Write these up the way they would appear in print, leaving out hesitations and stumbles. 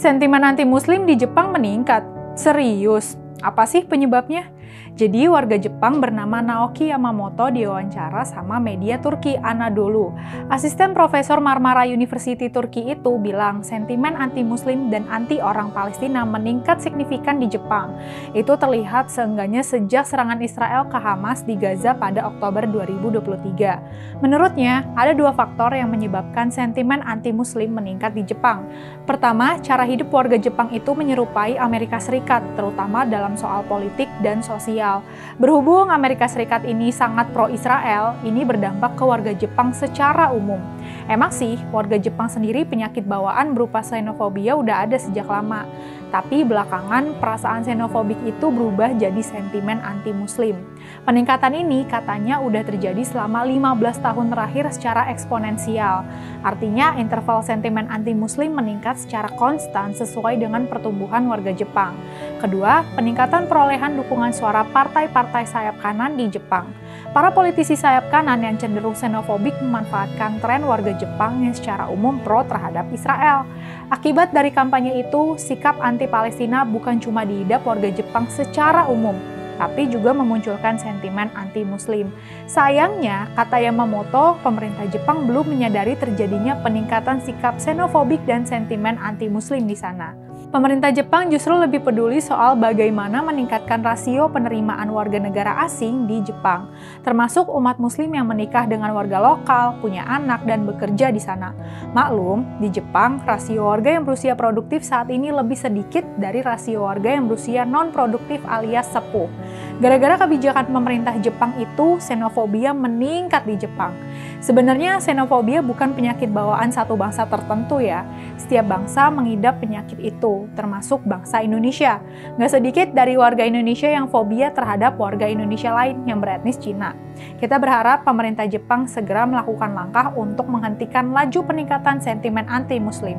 Sentimen anti-Muslim di Jepang meningkat. Serius? Apa sih penyebabnya? Jadi warga Jepang bernama Naoki Yamamoto diwawancara sama media Turki Anadolu. Asisten Profesor Marmara University Turki itu bilang sentimen anti-Muslim dan anti orang Palestina meningkat signifikan di Jepang. Itu terlihat seenggaknya sejak serangan Israel ke Hamas di Gaza pada Oktober 2023. Menurutnya, ada dua faktor yang menyebabkan sentimen anti-Muslim meningkat di Jepang. Pertama, cara hidup warga Jepang itu menyerupai Amerika Serikat, terutama dalam soal politik dan sosial. Berhubung Amerika Serikat ini sangat pro-Israel, ini berdampak ke warga Jepang secara umum. Emang sih, warga Jepang sendiri penyakit bawaan berupa xenofobia udah ada sejak lama. Tapi belakangan perasaan xenofobik itu berubah jadi sentimen anti-Muslim. Peningkatan ini katanya udah terjadi selama 15 tahun terakhir secara eksponensial. Artinya interval sentimen anti-Muslim meningkat secara konstan sesuai dengan pertumbuhan warga Jepang. Kedua, peningkatan perolehan dukungan suara partai-partai sayap kanan di Jepang. Para politisi sayap kanan yang cenderung xenofobik memanfaatkan tren warga Jepang yang secara umum pro terhadap Israel. Akibat dari kampanye itu, sikap anti-Palestina bukan cuma diidap warga Jepang secara umum, tapi juga memunculkan sentimen anti-Muslim. Sayangnya, kata Yamamoto, pemerintah Jepang belum menyadari terjadinya peningkatan sikap xenofobik dan sentimen anti-Muslim di sana. Pemerintah Jepang justru lebih peduli soal bagaimana meningkatkan rasio penerimaan warga negara asing di Jepang, termasuk umat Muslim yang menikah dengan warga lokal, punya anak, dan bekerja di sana. Maklum, di Jepang, rasio warga yang berusia produktif saat ini lebih sedikit dari rasio warga yang berusia non-produktif alias sepuh. Gara-gara kebijakan pemerintah Jepang itu, xenofobia meningkat di Jepang. Sebenarnya xenofobia bukan penyakit bawaan satu bangsa tertentu ya. Setiap bangsa mengidap penyakit itu, termasuk bangsa Indonesia. Nggak sedikit dari warga Indonesia yang fobia terhadap warga Indonesia lain yang beretnis Cina. Kita berharap pemerintah Jepang segera melakukan langkah untuk menghentikan laju peningkatan sentimen anti-Muslim.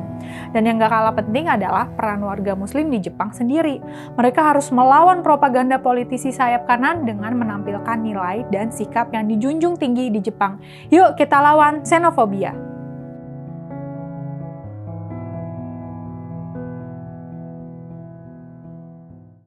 Dan yang nggak kalah penting adalah peran warga Muslim di Jepang sendiri. Mereka harus melawan propaganda politisi sayap kanan dengan menampilkan nilai dan sikap yang dijunjung tinggi di Jepang. Yuk kita lawan xenofobia!